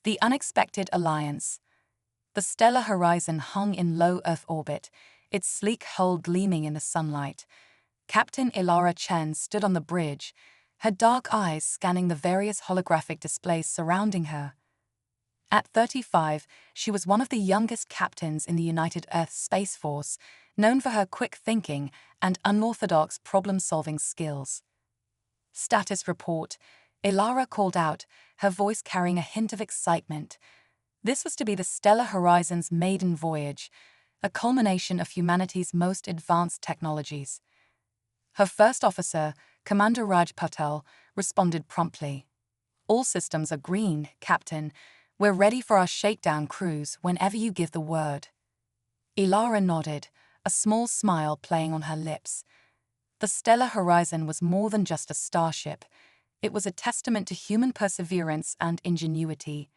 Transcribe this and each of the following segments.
The unexpected alliance. The stellar horizon hung in low Earth orbit, its sleek hull gleaming in the sunlight. Captain Ilara Chen stood on the bridge, her dark eyes scanning the various holographic displays surrounding her. At 35, she was one of the youngest captains in the United Earth Space Force, known for her quick thinking and unorthodox problem-solving skills. Status report, Ilara called out, her voice carrying a hint of excitement. This was to be the Stellar Horizon's maiden voyage, a culmination of humanity's most advanced technologies. Her first officer, Commander Raj Patel, responded promptly. "All systems are green, Captain. We're ready for our shakedown cruise whenever you give the word." Ilara nodded, a small smile playing on her lips. The Stellar Horizon was more than just a starship. It was a testament to human perseverance and ingenuity.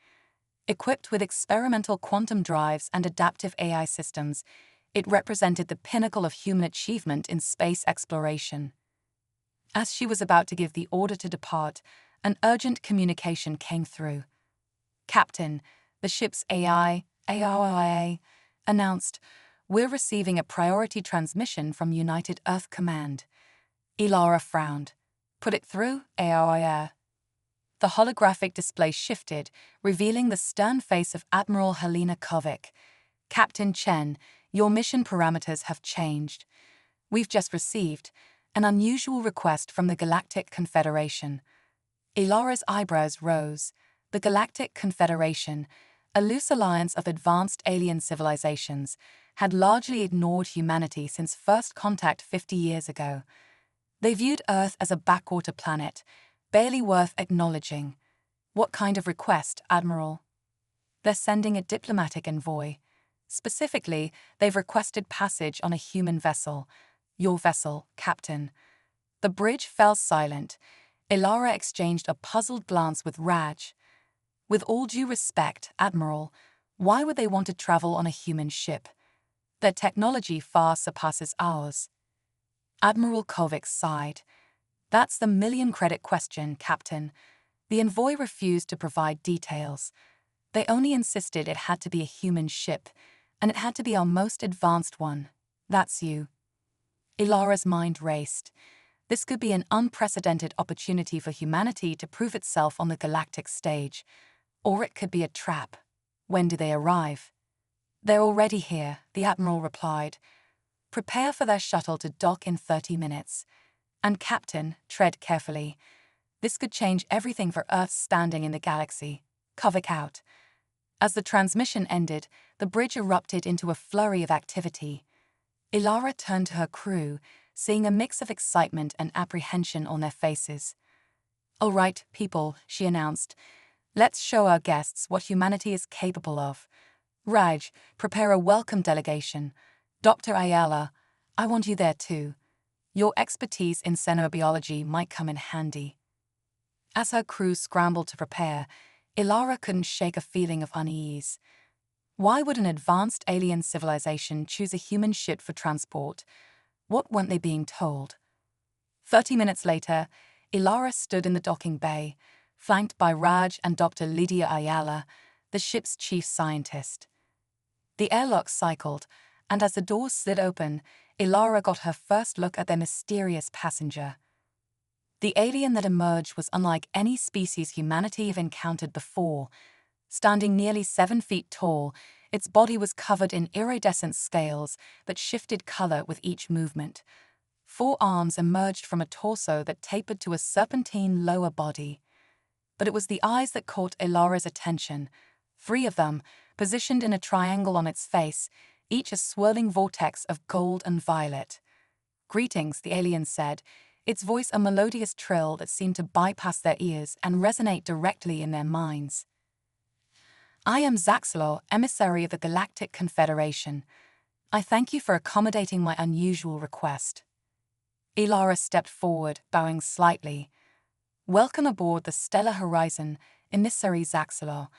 Equipped with experimental quantum drives and adaptive AI systems, it represented the pinnacle of human achievement in space exploration. As she was about to give the order to depart, an urgent communication came through. "Captain, the ship's HFY, announced, we're receiving a priority transmission from United Earth Command." Ilara frowned. "Put it through, HFY." The holographic display shifted, revealing the stern face of Admiral Helena Kovic. "Captain Chen, your mission parameters have changed. We've just received an unusual request from the Galactic Confederation." Ilara's eyebrows rose. The Galactic Confederation, a loose alliance of advanced alien civilizations, had largely ignored humanity since first contact 50 years ago. They viewed Earth as a backwater planet, barely worth acknowledging. "What kind of request, Admiral?" "They're sending a diplomatic envoy. Specifically, they've requested passage on a human vessel. Your vessel, Captain." The bridge fell silent. Ilara exchanged a puzzled glance with Raj. "With all due respect, Admiral, why would they want to travel on a human ship? Their technology far surpasses ours." Admiral Kovic sighed. "That's the million-credit question, Captain." The envoy refused to provide details. They only insisted it had to be a human ship, and it had to be our most advanced one. "That's you." Ilara's mind raced. This could be an unprecedented opportunity for humanity to prove itself on the galactic stage. Or it could be a trap. "When do they arrive?" "They're already here," the Admiral replied. "Prepare for their shuttle to dock in 30 minutes. And Captain, tread carefully. This could change everything for Earth's standing in the galaxy." Kovic out. As the transmission ended, the bridge erupted into a flurry of activity. Ilara turned to her crew, seeing a mix of excitement and apprehension on their faces. "All right, people," she announced. "Let's show our guests what humanity is capable of. Raj, prepare a welcome delegation. Dr. Ayala, I want you there too. Your expertise in xenobiology might come in handy." As her crew scrambled to prepare, Ilara couldn't shake a feeling of unease. Why would an advanced alien civilization choose a human ship for transport? What weren't they being told? 30 minutes later, Ilara stood in the docking bay, flanked by Raj and Dr. Lydia Ayala, the ship's chief scientist. The airlock cycled, and as the doors slid open, Ilara got her first look at their mysterious passenger. The alien that emerged was unlike any species humanity have encountered before. Standing nearly 7 feet tall, its body was covered in iridescent scales that shifted color with each movement. 4 arms emerged from a torso that tapered to a serpentine lower body. But it was the eyes that caught Ilara's attention. 3 of them, positioned in a triangle on its face, each a swirling vortex of gold and violet. "Greetings," the alien said, its voice a melodious trill that seemed to bypass their ears and resonate directly in their minds. "I am Zaxelor, emissary of the Galactic Confederation. I thank you for accommodating my unusual request." Ilara stepped forward, bowing slightly. "Welcome aboard the Stellar Horizon, emissary Zaxelor.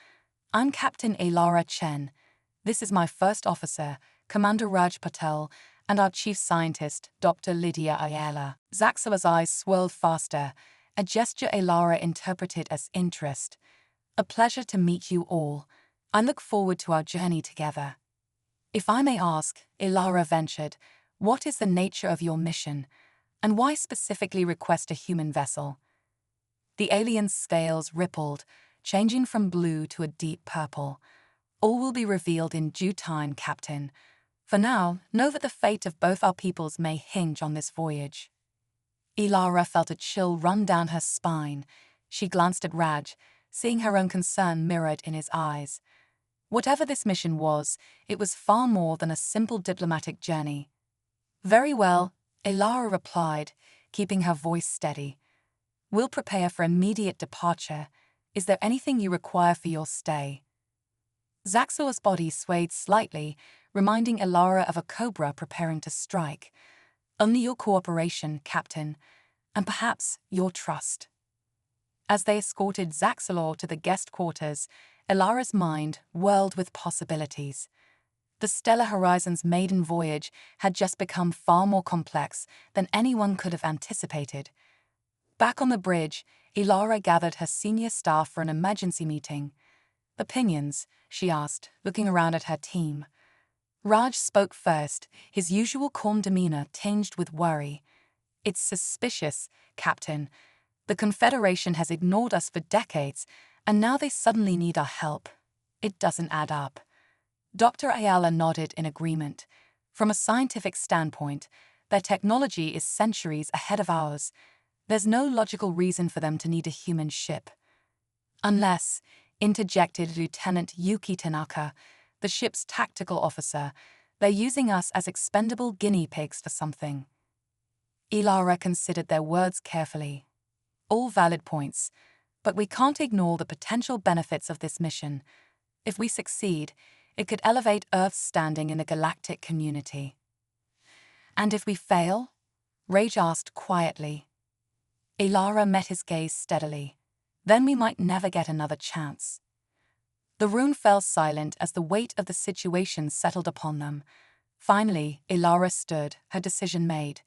I'm Captain Ilara Chen. This is my first officer, Commander Raj Patel, and our chief scientist, Dr. Lydia Ayala." Zaxelor's eyes swirled faster, a gesture Ilara interpreted as interest. A pleasure to meet you all. I look forward to our journey together. If I may ask, Ilara ventured, what is the nature of your mission, and why specifically request a human vessel? The alien's scales rippled, changing from blue to a deep purple. All will be revealed in due time, Captain. For now, know that the fate of both our peoples may hinge on this voyage. Ilara felt a chill run down her spine. She glanced at Raj, seeing her own concern mirrored in his eyes. Whatever this mission was, it was far more than a simple diplomatic journey. Very well, Ilara replied, keeping her voice steady. We'll prepare for immediate departure. Is there anything you require for your stay? Zaxor's body swayed slightly, reminding Ilara of a cobra preparing to strike. Only your cooperation, Captain, and perhaps your trust. As they escorted Zaxor to the guest quarters, Ilara's mind whirled with possibilities. The stellar horizon's maiden voyage had just become far more complex than anyone could have anticipated. Back on the bridge, Ilara gathered her senior staff for an emergency meeting. Opinions, she asked, looking around at her team. Raj spoke first, his usual calm demeanor tinged with worry. It's suspicious, Captain. The Confederation has ignored us for decades, and now they suddenly need our help. It doesn't add up. Dr. Ayala nodded in agreement. From a scientific standpoint, their technology is centuries ahead of ours. There's no logical reason for them to need a human ship. Unless, interjected Lieutenant Yuki Tanaka, the ship's tactical officer, they're using us as expendable guinea pigs for something. Ilara considered their words carefully. All valid points, but we can't ignore the potential benefits of this mission. If we succeed, it could elevate Earth's standing in the galactic community. And if we fail? Rage asked quietly. Ilara met his gaze steadily. Then we might never get another chance. The room fell silent as the weight of the situation settled upon them. Finally, Ilara stood, her decision made.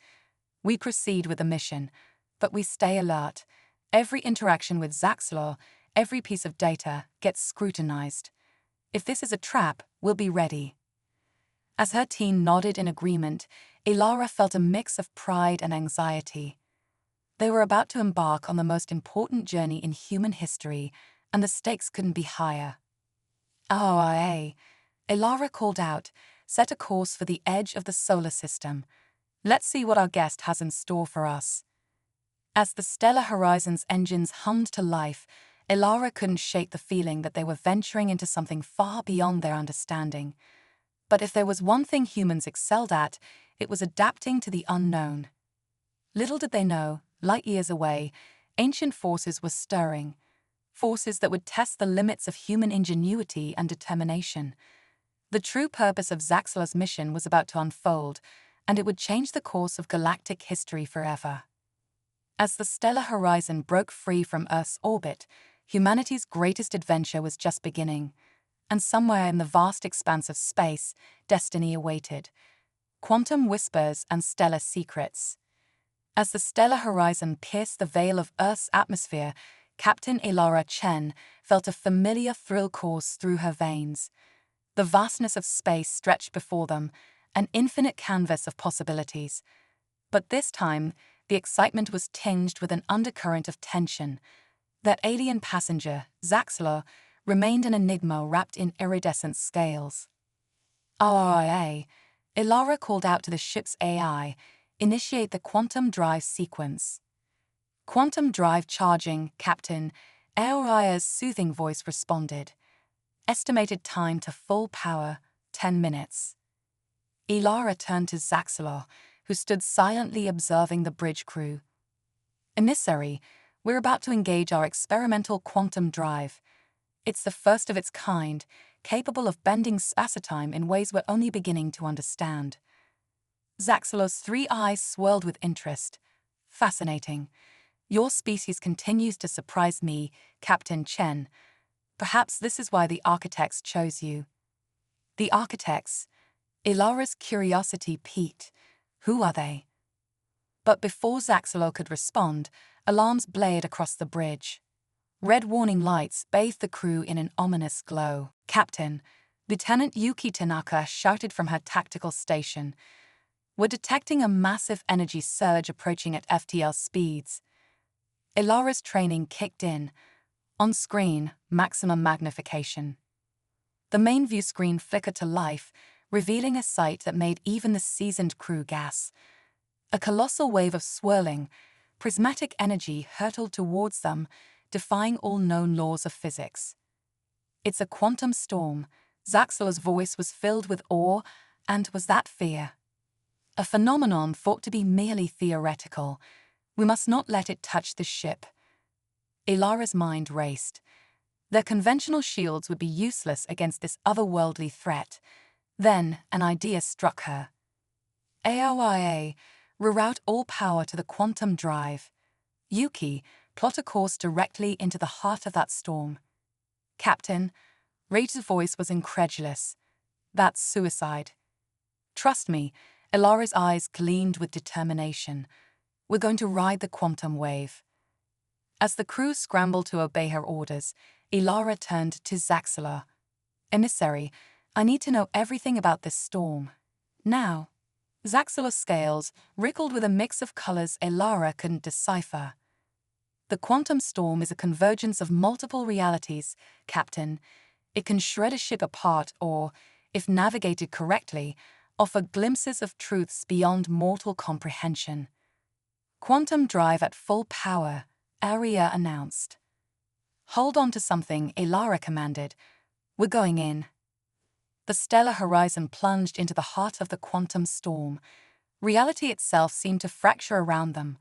We proceed with the mission, but we stay alert. Every interaction with Zaxor, every piece of data, gets scrutinized. If this is a trap, we'll be ready. As her team nodded in agreement, Ilara felt a mix of pride and anxiety. They were about to embark on the most important journey in human history, and the stakes couldn't be higher. HFY, Ilara called out, set a course for the edge of the solar system. Let's see what our guest has in store for us. As the stellar horizon's engines hummed to life, Ilara couldn't shake the feeling that they were venturing into something far beyond their understanding. But if there was one thing humans excelled at, it was adapting to the unknown. Little did they know, light years away, ancient forces were stirring. Forces that would test the limits of human ingenuity and determination. The true purpose of Zaxor's mission was about to unfold, and it would change the course of galactic history forever. As the stellar horizon broke free from Earth's orbit, humanity's greatest adventure was just beginning, and somewhere in the vast expanse of space, destiny awaited. Quantum whispers and stellar secrets. As the stellar horizon pierced the veil of Earth's atmosphere, Captain Ilara Chen felt a familiar thrill course through her veins. The vastness of space stretched before them, an infinite canvas of possibilities. But this time, the excitement was tinged with an undercurrent of tension. That alien passenger, Zaxor, remained an enigma wrapped in iridescent scales. RIA, Ilara called out to the ship's AI, initiate the quantum drive sequence. Quantum drive charging, Captain, Aoria's soothing voice responded. Estimated time to full power, 10 minutes. Ilara turned to Zaxor, who stood silently observing the bridge crew. Emissary, we're about to engage our experimental quantum drive. It's the first of its kind, capable of bending space-time in ways we're only beginning to understand. Zaxor's 3 eyes swirled with interest. Fascinating. Your species continues to surprise me, Captain Chen. Perhaps this is why the architects chose you. The architects? Ilara's curiosity piqued. Who are they? But before Zaxor could respond, alarms blared across the bridge. Red warning lights bathed the crew in an ominous glow. "Captain," Lieutenant Yuki Tanaka shouted from her tactical station. "We're detecting a massive energy surge approaching at FTL speeds." Ilara's training kicked in. On screen, maximum magnification. The main view screen flickered to life, revealing a sight that made even the seasoned crew gasp. A colossal wave of swirling, prismatic energy hurtled towards them, defying all known laws of physics. "It's a quantum storm." Zaxela's voice was filled with awe, and was that fear? A phenomenon thought to be merely theoretical. We must not let it touch the ship. Ilara's mind raced. Their conventional shields would be useless against this otherworldly threat. Then an idea struck her. "AOIA, reroute all power to the quantum drive. Yuki, plot a course directly into the heart of that storm." "Captain," Raider's voice was incredulous. "That's suicide." "Trust me," Ilara's eyes gleamed with determination. "We're going to ride the quantum wave." As the crew scrambled to obey her orders, Ilara turned to Zaxela. "Emissary, I need to know everything about this storm. Now." Zaxela's scales wriggled with a mix of colors Ilara couldn't decipher. "The quantum storm is a convergence of multiple realities, Captain. It can shred a ship apart or, if navigated correctly, offer glimpses of truths beyond mortal comprehension." "Quantum drive at full power," Aria announced. "Hold on to something," Ilara commanded. "We're going in." The stellar horizon plunged into the heart of the quantum storm. Reality itself seemed to fracture around them.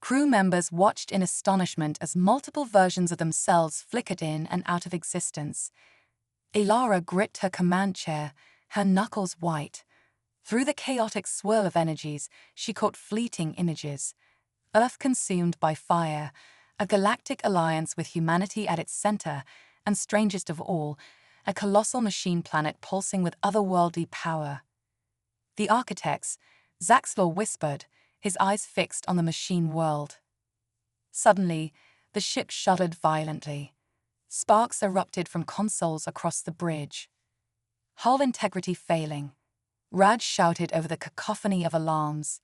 Crew members watched in astonishment as multiple versions of themselves flickered in and out of existence. Ilara gripped her command chair, her knuckles white. Through the chaotic swirl of energies, she caught fleeting images. Earth consumed by fire, a galactic alliance with humanity at its center, and strangest of all, a colossal machine planet pulsing with otherworldly power. "The architects," Zaxlor whispered, his eyes fixed on the machine world. Suddenly, the ship shuddered violently. Sparks erupted from consoles across the bridge. "Hull integrity failing," Raj shouted over the cacophony of alarms.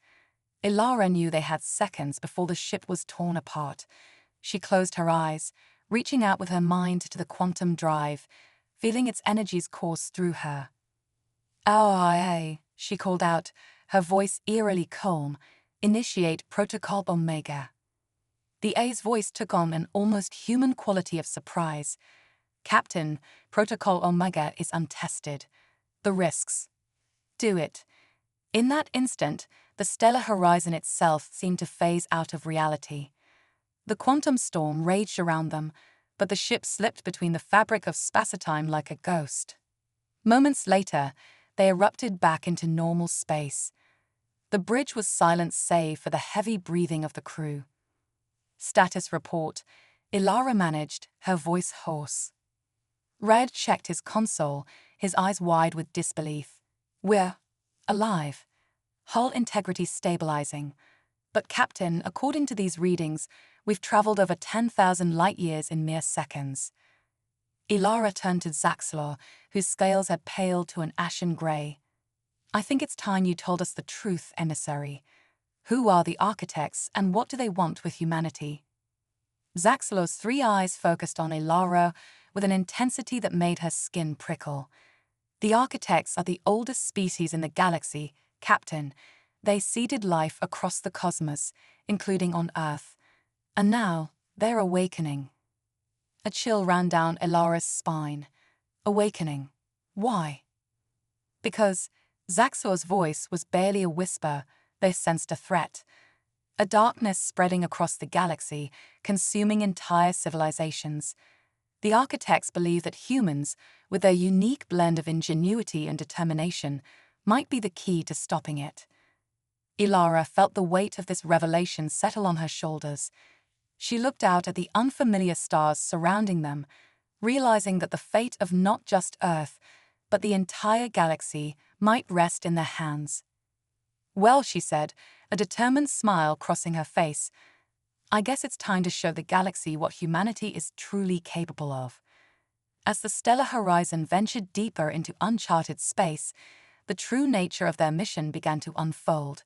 Ilara knew they had seconds before the ship was torn apart. She closed her eyes, reaching out with her mind to the quantum drive, feeling its energies course through her. "AOIA," she called out, her voice eerily calm. "Initiate Protocol Omega." The A's voice took on an almost human quality of surprise. "Captain, Protocol Omega is untested. The risks." "Do it." In that instant, the stellar horizon itself seemed to phase out of reality. The quantum storm raged around them, but the ship slipped between the fabric of spacetime like a ghost. Moments later, they erupted back into normal space. The bridge was silent save for the heavy breathing of the crew. "Status report," Ilara managed, her voice hoarse. Red checked his console, his eyes wide with disbelief. "We're alive. Hull integrity stabilizing. But Captain, according to these readings, we've traveled over 10,000 light-years in mere seconds." Ilara turned to Zaxlor, whose scales had paled to an ashen gray. "I think it's time you told us the truth, emissary. Who are the architects and what do they want with humanity?" Zaxlor's three eyes focused on Ilara with an intensity that made her skin prickle. "The architects are the oldest species in the galaxy, Captain. They seeded life across the cosmos, including on Earth. And now, they're awakening." A chill ran down Ilara's spine. "Awakening? Why?" "Because," Zaxor's voice was barely a whisper, they sensed a threat. A darkness spreading across the galaxy, consuming entire civilizations. The architects believe that humans, with their unique blend of ingenuity and determination, might be the key to stopping it. Ilara felt the weight of this revelation settle on her shoulders. She looked out at the unfamiliar stars surrounding them, realizing that the fate of not just Earth, but the entire galaxy might rest in their hands. "Well," she said, a determined smile crossing her face, I guess it's time to show the galaxy what humanity is truly capable of. As the stellar horizon ventured deeper into uncharted space, the true nature of their mission began to unfold.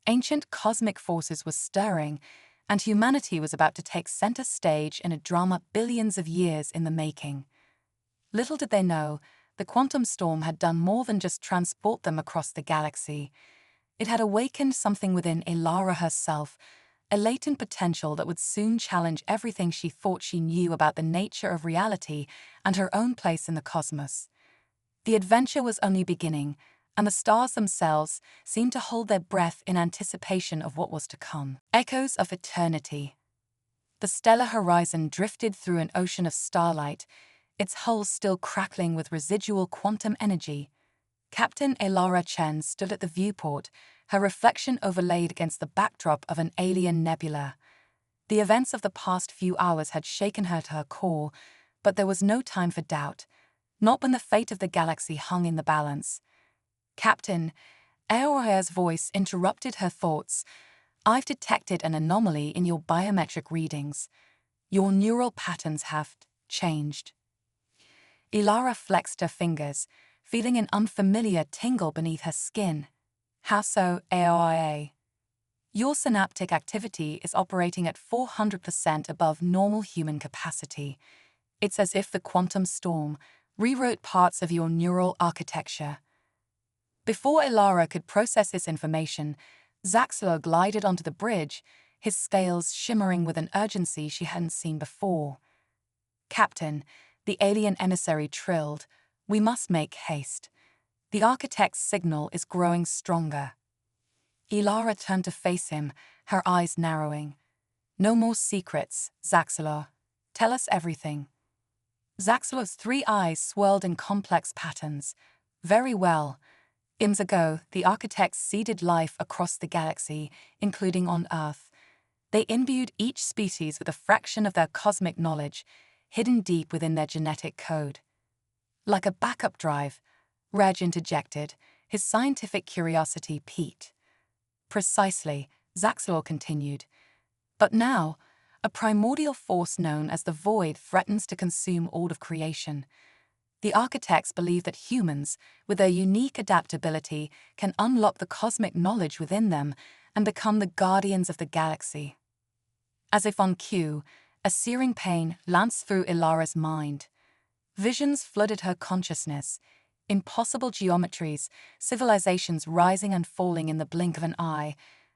Ancient cosmic forces were stirring, and humanity was about to take center stage in a drama billions of years in the making. Little did they know, the quantum storm had done more than just transport them across the galaxy. It had awakened something within Elara herself, a latent potential that would soon challenge everything she thought she knew about the nature of reality and her own place in the cosmos. The adventure was only beginning, and the stars themselves seemed to hold their breath in anticipation of what was to come. Echoes of eternity. The stellar horizon drifted through an ocean of starlight, its hull still crackling with residual quantum energy. Captain Elara Chen stood at the viewport, her reflection overlaid against the backdrop of an alien nebula. The events of the past few hours had shaken her to her core, but there was no time for doubt, not when the fate of the galaxy hung in the balance. Captain, Eora's voice interrupted her thoughts. I've detected an anomaly in your biometric readings. Your neural patterns have changed. Elara flexed her fingers, feeling an unfamiliar tingle beneath her skin. How so, Aoia? Your synaptic activity is operating at 400% above normal human capacity. It's as if the quantum storm rewrote parts of your neural architecture. Before Elara could process this information, Zaxxor glided onto the bridge, his scales shimmering with an urgency she hadn't seen before. Captain, the alien emissary trilled, we must make haste. The architect's signal is growing stronger. Elara turned to face him, her eyes narrowing. No more secrets, Zaxxor. Tell us everything. Zaxxor's 3 eyes swirled in complex patterns. Very well. Eons ago, the architects seeded life across the galaxy, including on Earth. They imbued each species with a fraction of their cosmic knowledge, hidden deep within their genetic code. Like a backup drive, Reg interjected, his scientific curiosity piqued. Precisely, Zaxxor continued. But now, a primordial force known as the Void threatens to consume all of creation. The architects believe that humans, with their unique adaptability, can unlock the cosmic knowledge within them and become the guardians of the galaxy. As if on cue, a searing pain lanced through Elara's mind. Visions flooded her consciousness, impossible geometries, civilizations rising and falling in the blink of an eye,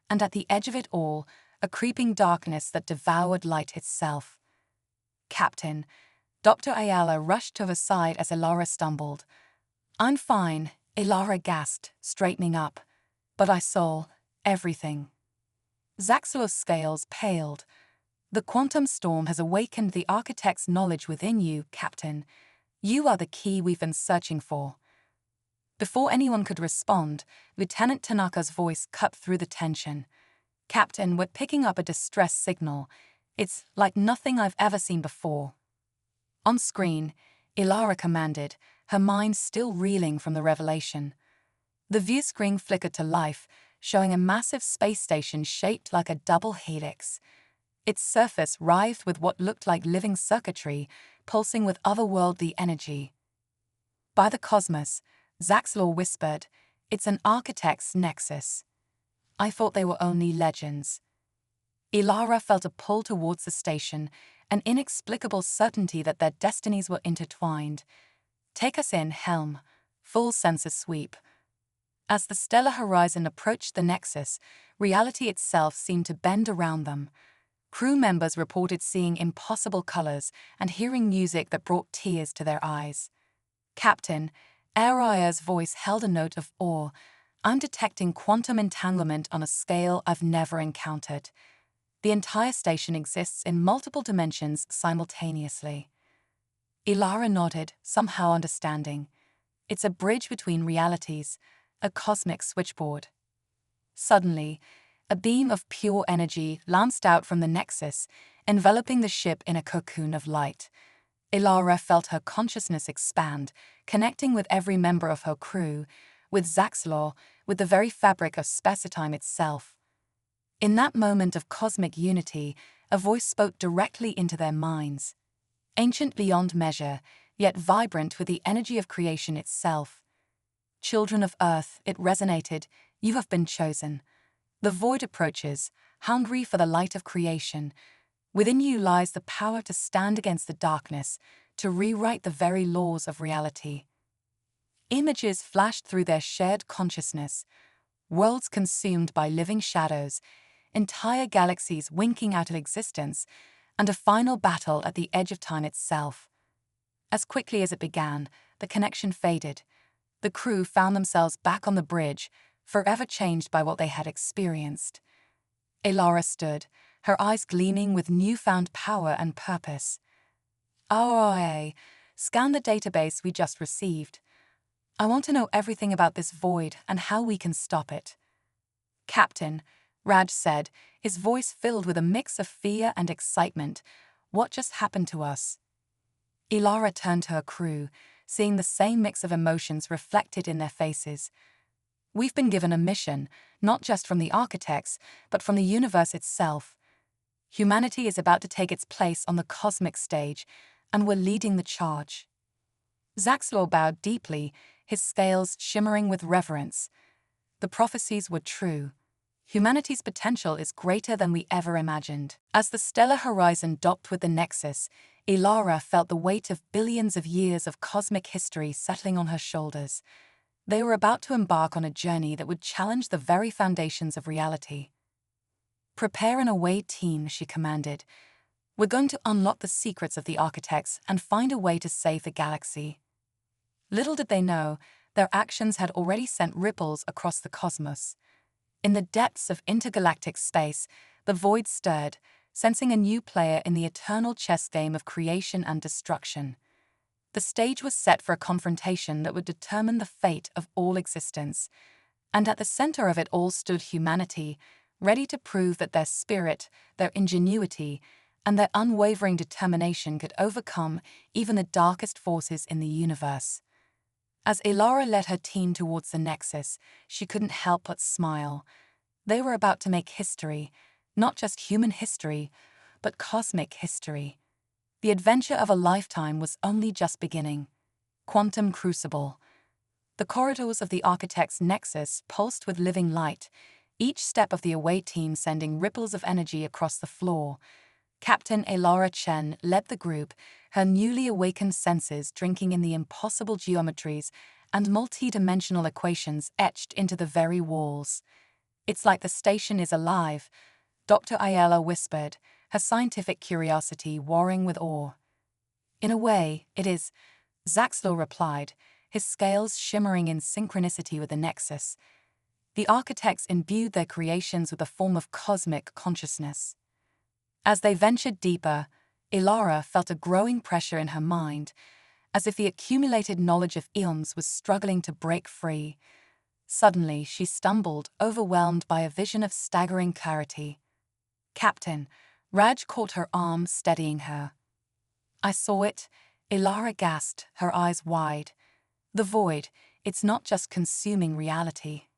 and at the edge of it all, a creeping darkness that devoured light itself. Captain, Dr. Ayala rushed to her side as Elara stumbled. I'm fine, Elara gasped, straightening up. But I saw everything. Zaxxor's scales paled. The quantum storm has awakened the architect's knowledge within you, Captain. You are the key we've been searching for. Before anyone could respond, Lieutenant Tanaka's voice cut through the tension. Captain, we're picking up a distress signal. It's like nothing I've ever seen before. On screen, Elara commanded, her mind still reeling from the revelation. The view screen flickered to life, showing a massive space station shaped like a double helix. Its surface writhed with what looked like living circuitry, pulsing with otherworldly energy. By the cosmos, Zaxxor whispered, it's an architect's nexus. I thought they were only legends. Elara felt a pull towards the station, an inexplicable certainty that their destinies were intertwined. Take us in, Helm. Full sensor sweep. As the stellar horizon approached the nexus, reality itself seemed to bend around them. Crew members reported seeing impossible colors and hearing music that brought tears to their eyes. Captain, Aoia's voice held a note of awe. I'm detecting quantum entanglement on a scale I've never encountered. The entire station exists in multiple dimensions simultaneously. Elara nodded, somehow understanding. It's a bridge between realities, a cosmic switchboard. Suddenly, a beam of pure energy lanced out from the nexus, enveloping the ship in a cocoon of light. Elara felt her consciousness expand, connecting with every member of her crew, with Zaxxor, with the very fabric of space-time itself. In that moment of cosmic unity, a voice spoke directly into their minds. Ancient beyond measure, yet vibrant with the energy of creation itself. Children of Earth, it resonated, you have been chosen. The void approaches, hungry for the light of creation. Within you lies the power to stand against the darkness, to rewrite the very laws of reality. Images flashed through their shared consciousness, worlds consumed by living shadows, entire galaxies winking out of existence, and a final battle at the edge of time itself. As quickly as it began, the connection faded. The crew found themselves back on the bridge, forever changed by what they had experienced. Elara stood, her eyes gleaming with newfound power and purpose. "RRA, scan the database we just received. I want to know everything about this void and how we can stop it." "Captain," Raj said, his voice filled with a mix of fear and excitement, "what just happened to us?" Elara turned to her crew, seeing the same mix of emotions reflected in their faces. "We've been given a mission, not just from the architects, but from the universe itself. Humanity is about to take its place on the cosmic stage, and we're leading the charge." Zaxlor bowed deeply, his scales shimmering with reverence. The prophecies were true. Humanity's potential is greater than we ever imagined. As the stellar horizon docked with the Nexus, Elara felt the weight of billions of years of cosmic history settling on her shoulders. They were about to embark on a journey that would challenge the very foundations of reality. "Prepare an away team," she commanded. "We're going to unlock the secrets of the architects and find a way to save the galaxy." Little did they know, their actions had already sent ripples across the cosmos. In the depths of intergalactic space, the void stirred, sensing a new player in the eternal chess game of creation and destruction. The stage was set for a confrontation that would determine the fate of all existence. And at the center of it all stood humanity, ready to prove that their spirit, their ingenuity, and their unwavering determination could overcome even the darkest forces in the universe. As Elara led her team towards the Nexus, she couldn't help but smile. They were about to make history, not just human history, but cosmic history. The adventure of a lifetime was only just beginning. Quantum Crucible. The corridors of the architect's Nexus pulsed with living light, each step of the away team sending ripples of energy across the floor. Captain Elara Chen led the group, her newly awakened senses drinking in the impossible geometries and multi-dimensional equations etched into the very walls. "It's like the station is alive," Dr. Ayala whispered, her scientific curiosity warring with awe. "In a way, it is," Zaxlor replied, his scales shimmering in synchronicity with the Nexus. The architects imbued their creations with a form of cosmic consciousness. As they ventured deeper, Elara felt a growing pressure in her mind, as if the accumulated knowledge of eons was struggling to break free. Suddenly, she stumbled, overwhelmed by a vision of staggering clarity. "Captain," Raj caught her arm, steadying her. "I saw it," Elara gasped, her eyes wide. "The void, it's not just consuming reality.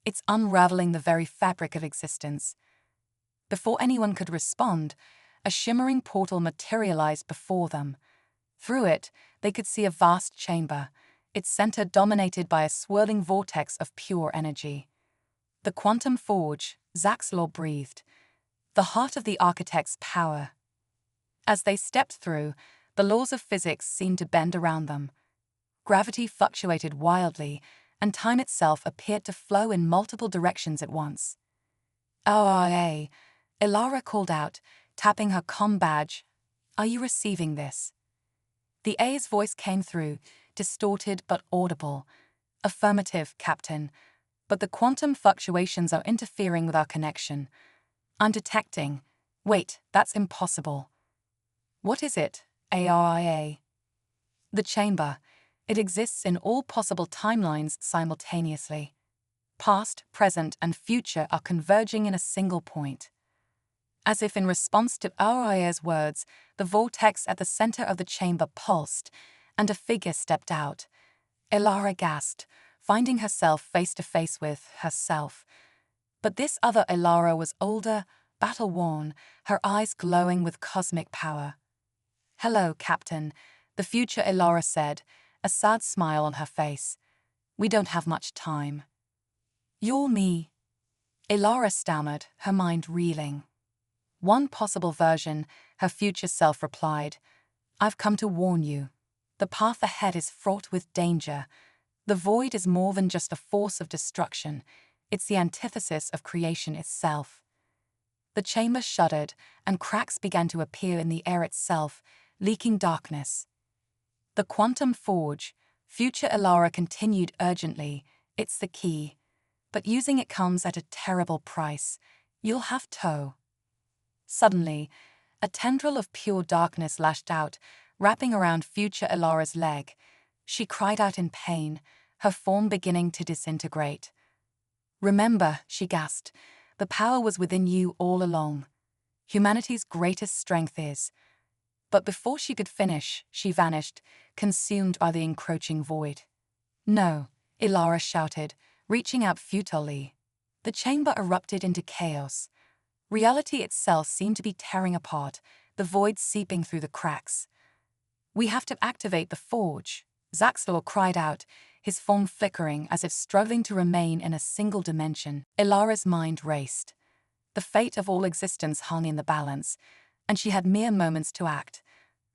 It's unraveling the very fabric of existence." Before anyone could respond, a shimmering portal materialized before them. Through it, they could see a vast chamber, its center dominated by a swirling vortex of pure energy. "The quantum forge," Zaxlor breathed. "The heart of the architect's power." As they stepped through, the laws of physics seemed to bend around them. Gravity fluctuated wildly, and time itself appeared to flow in multiple directions at once. "RRA," Elara called out, tapping her comm badge. "Are you receiving this?" The A's voice came through, distorted but audible. "Affirmative, Captain. But the quantum fluctuations are interfering with our connection. I'm detecting." "Wait, that's impossible." "What is it, ARIA?" "The chamber. It exists in all possible timelines simultaneously. Past, present, and future are converging in a single point." As if in response to Aria's words, the vortex at the center of the chamber pulsed, and a figure stepped out. Elara gasped, finding herself face to face with herself. But this other Elara was older, battle-worn, her eyes glowing with cosmic power. "Hello, Captain," the future Elara said, a sad smile on her face. "We don't have much time." "You're me," Elara stammered, her mind reeling. "One possible version," her future self replied. "I've come to warn you. The path ahead is fraught with danger. The void is more than just a force of destruction. It's the antithesis of creation itself." The chamber shuddered, and cracks began to appear in the air itself, leaking darkness. "The quantum forge," future Elara continued urgently, "it's the key. But using it comes at a terrible price. You'll have to." Suddenly, a tendril of pure darkness lashed out, wrapping around future Elara's leg. She cried out in pain, her form beginning to disintegrate. "Remember," she gasped, "the power was within you all along. Humanity's greatest strength is." But before she could finish, she vanished, consumed by the encroaching void. "No," Elara shouted, reaching out futilely. The chamber erupted into chaos. Reality itself seemed to be tearing apart, the void seeping through the cracks. "We have to activate the forge," Zaxlor cried out, his form flickering as if struggling to remain in a single dimension. Elara's mind raced. The fate of all existence hung in the balance, and she had mere moments to act.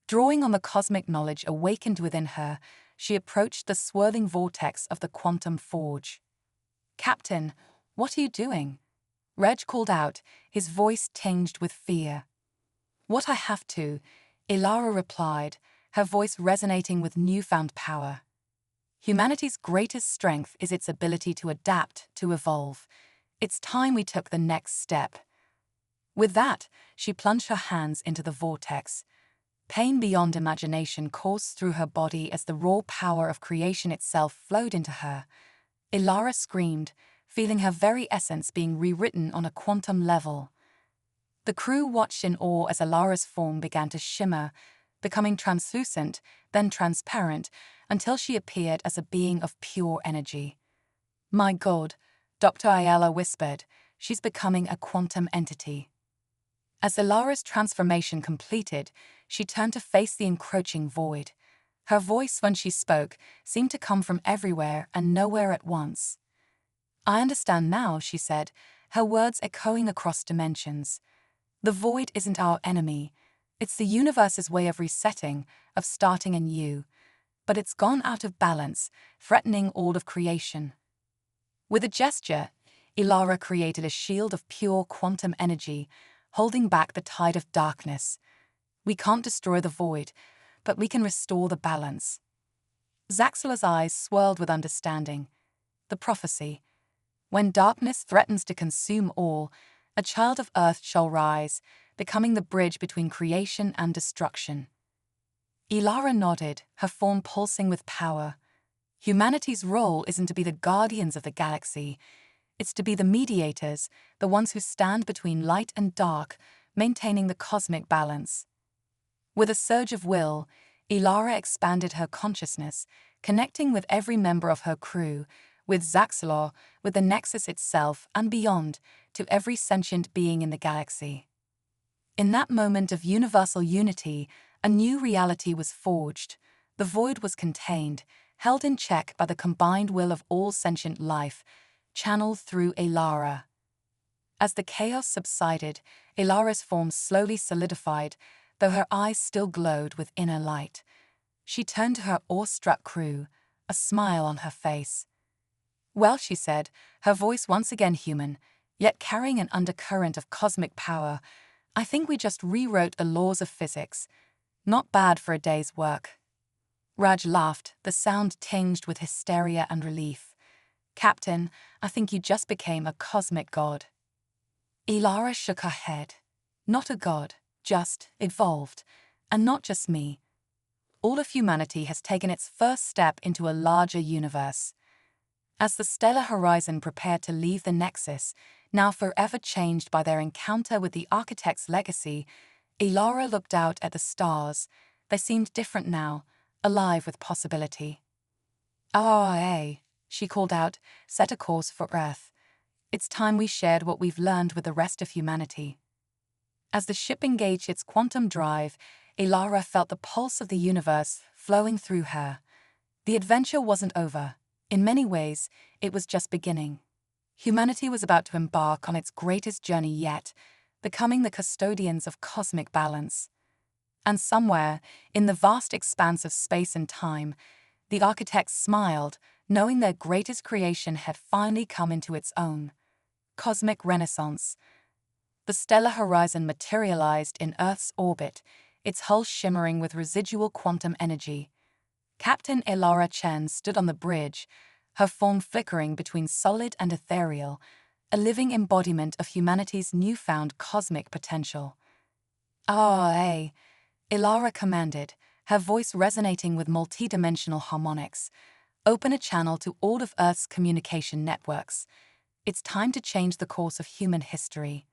Drawing on the cosmic knowledge awakened within her, she approached the swirling vortex of the quantum forge. "Captain, what are you doing?" Reg called out, his voice tinged with fear. "What I have to," Elara replied, her voice resonating with newfound power. "Humanity's greatest strength is its ability to adapt, to evolve. It's time we took the next step." With that, she plunged her hands into the vortex. Pain beyond imagination coursed through her body as the raw power of creation itself flowed into her. Elara screamed, feeling her very essence being rewritten on a quantum level. The crew watched in awe as Elara's form began to shimmer, becoming translucent, then transparent, until she appeared as a being of pure energy. "My God," Dr. Ayala whispered, "she's becoming a quantum entity." As Elara's transformation completed, she turned to face the encroaching void. Her voice, when she spoke, seemed to come from everywhere and nowhere at once. "I understand now," she said, her words echoing across dimensions. "The void isn't our enemy. It's the universe's way of resetting, of starting anew. But it's gone out of balance, threatening all of creation." With a gesture, Elara created a shield of pure quantum energy, holding back the tide of darkness. "We can't destroy the void, but we can restore the balance." Zaxla's eyes swirled with understanding. The prophecy. When darkness threatens to consume all, a child of Earth shall rise, becoming the bridge between creation and destruction. Elara nodded, her form pulsing with power. Humanity's role isn't to be the guardians of the galaxy. It's to be the mediators, the ones who stand between light and dark, maintaining the cosmic balance. With a surge of will, Elara expanded her consciousness, connecting with every member of her crew, with Zaxlor, with the Nexus itself, and beyond, to every sentient being in the galaxy. In that moment of universal unity, a new reality was forged. The void was contained, held in check by the combined will of all sentient life, channeled through Elara. As the chaos subsided, Elara's form slowly solidified, though her eyes still glowed with inner light. She turned to her awestruck crew, a smile on her face. "Well," she said, her voice once again human, yet carrying an undercurrent of cosmic power, "I think we just rewrote the laws of physics. Not bad for a day's work." Raj laughed, the sound tinged with hysteria and relief. "Captain, I think you just became a cosmic god." Elara shook her head. "Not a god, just evolved. And not just me. All of humanity has taken its first step into a larger universe." As the stellar horizon prepared to leave the Nexus, now forever changed by their encounter with the Architect's legacy, Elara looked out at the stars. They seemed different now, alive with possibility. "RRA," she called out, "set a course for Earth. It's time we shared what we've learned with the rest of humanity." As the ship engaged its quantum drive, Ilara felt the pulse of the universe flowing through her. The adventure wasn't over. In many ways, it was just beginning. Humanity was about to embark on its greatest journey yet, becoming the custodians of cosmic balance. And somewhere, in the vast expanse of space and time, the architects smiled, knowing their greatest creation had finally come into its own. Cosmic Renaissance. The stellar horizon materialized in Earth's orbit, its hull shimmering with residual quantum energy. Captain Ilara Chen stood on the bridge, her form flickering between solid and ethereal, a living embodiment of humanity's newfound cosmic potential. "Ah, Ilara commanded, her voice resonating with multidimensional harmonics. "Open a channel to all of Earth's communication networks. It's time to change the course of human history."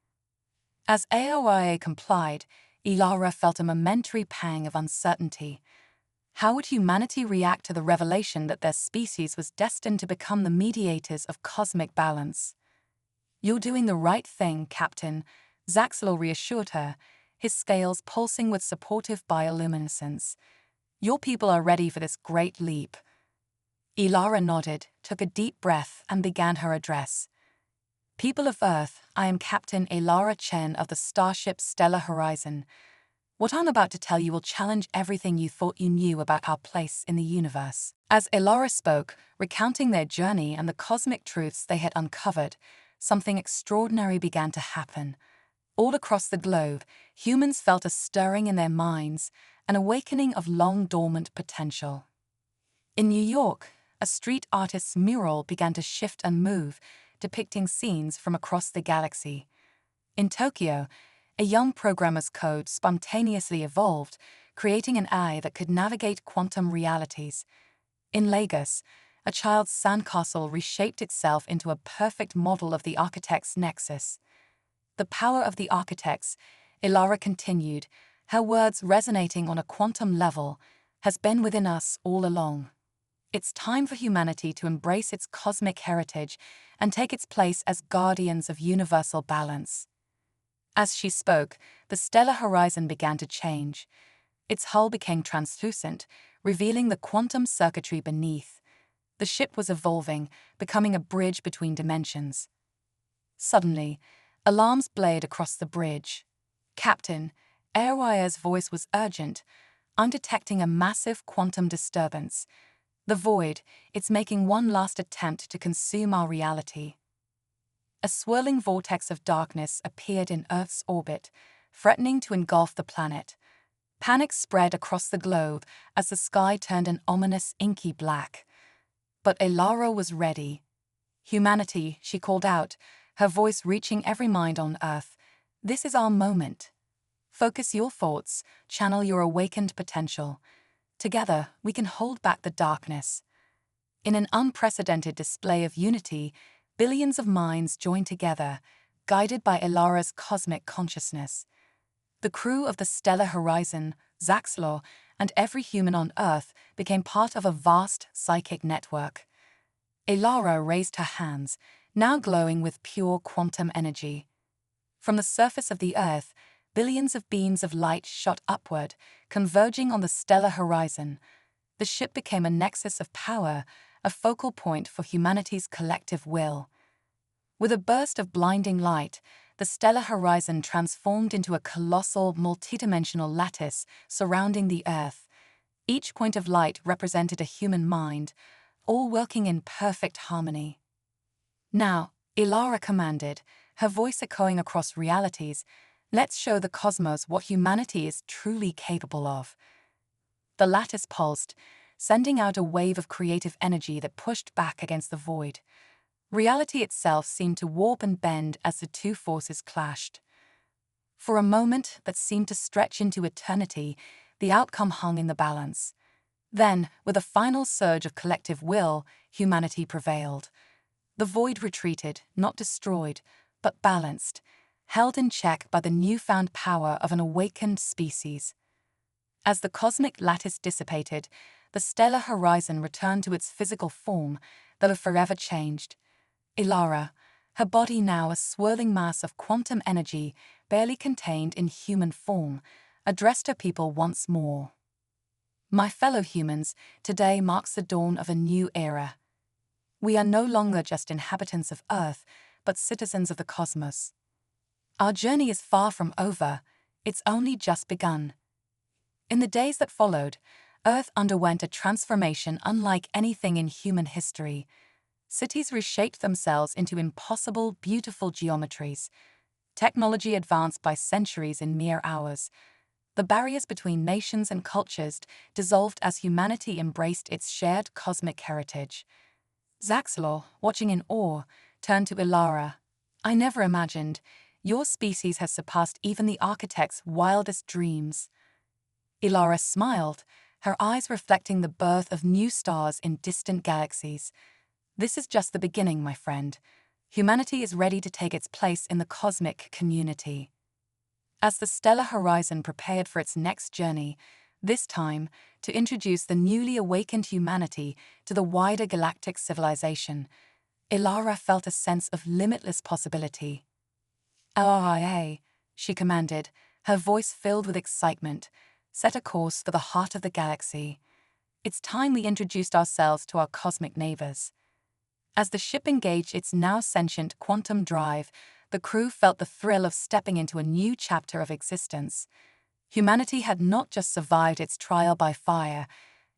As HFY complied, Ilara felt a momentary pang of uncertainty. How would humanity react to the revelation that their species was destined to become the mediators of cosmic balance? "You're doing the right thing, Captain," Zaxlor reassured her, his scales pulsing with supportive bioluminescence. "Your people are ready for this great leap." Ilara nodded, took a deep breath, and began her address. "People of Earth, I am Captain Ilara Chen of the starship Stellar Horizon. What I'm about to tell you will challenge everything you thought you knew about our place in the universe." As Ilara spoke, recounting their journey and the cosmic truths they had uncovered, something extraordinary began to happen. All across the globe, humans felt a stirring in their minds, an awakening of long-dormant potential. In New York, a street artist's mural began to shift and move, depicting scenes from across the galaxy. In Tokyo, a young programmer's code spontaneously evolved, creating an AI that could navigate quantum realities. In Lagos, a child's sandcastle reshaped itself into a perfect model of the architect's nexus. "The power of the architects," Ilara continued, her words resonating on a quantum level, "has been within us all along. It's time for humanity to embrace its cosmic heritage and take its place as guardians of universal balance." As she spoke, the stellar horizon began to change. Its hull became translucent, revealing the quantum circuitry beneath. The ship was evolving, becoming a bridge between dimensions. Suddenly, alarms blared across the bridge. "Captain," HFY's voice was urgent, "I'm detecting a massive quantum disturbance. The void, it's making one last attempt to consume our reality." A swirling vortex of darkness appeared in Earth's orbit, threatening to engulf the planet. Panic spread across the globe as the sky turned an ominous inky black. But Ilara was ready. "Humanity," she called out, her voice reaching every mind on Earth, "this is our moment. Focus your thoughts, channel your awakened potential. Together, we can hold back the darkness." In an unprecedented display of unity, billions of minds joined together, guided by Ilara's cosmic consciousness. The crew of the Stellar Horizon, Zaxlor, and every human on Earth became part of a vast psychic network. Ilara raised her hands, now glowing with pure quantum energy. From the surface of the Earth, billions of beams of light shot upward, converging on the stellar horizon. The ship became a nexus of power, a focal point for humanity's collective will. With a burst of blinding light, the stellar horizon transformed into a colossal, multidimensional lattice surrounding the Earth. Each point of light represented a human mind, all working in perfect harmony. "Now," Ilara commanded, her voice echoing across realities, "let's show the cosmos what humanity is truly capable of." The lattice pulsed, sending out a wave of creative energy that pushed back against the void. Reality itself seemed to warp and bend as the two forces clashed. For a moment that seemed to stretch into eternity, the outcome hung in the balance. Then, with a final surge of collective will, humanity prevailed. The void retreated, not destroyed, but balanced, held in check by the newfound power of an awakened species. As the cosmic lattice dissipated, the stellar horizon returned to its physical form, though forever changed. Ilara, her body now a swirling mass of quantum energy, barely contained in human form, addressed her people once more. My fellow humans, today marks the dawn of a new era. We are no longer just inhabitants of Earth, but citizens of the cosmos. Our journey is far from over, it's only just begun. In the days that followed, Earth underwent a transformation unlike anything in human history. Cities reshaped themselves into impossible, beautiful geometries. Technology advanced by centuries in mere hours. The barriers between nations and cultures dissolved as humanity embraced its shared cosmic heritage. Zaxelor, watching in awe, turned to Ilara. I never imagined. Your species has surpassed even the architect's wildest dreams. Ilara smiled, her eyes reflecting the birth of new stars in distant galaxies. This is just the beginning, my friend. Humanity is ready to take its place in the cosmic community. As the stellar horizon prepared for its next journey, this time to introduce the newly awakened humanity to the wider galactic civilization, Ilara felt a sense of limitless possibility. "LRIA," she commanded, her voice filled with excitement, "set a course for the heart of the galaxy. It's time we introduced ourselves to our cosmic neighbors." As the ship engaged its now sentient quantum drive, the crew felt the thrill of stepping into a new chapter of existence. Humanity had not just survived its trial by fire,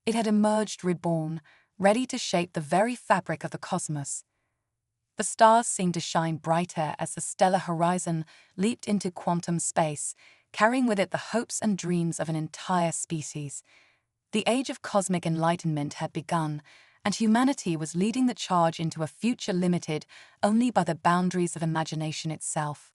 it had emerged reborn, ready to shape the very fabric of the cosmos. The stars seemed to shine brighter as the stellar horizon leaped into quantum space, carrying with it the hopes and dreams of an entire species. The age of cosmic enlightenment had begun, and humanity was leading the charge into a future limited only by the boundaries of imagination itself.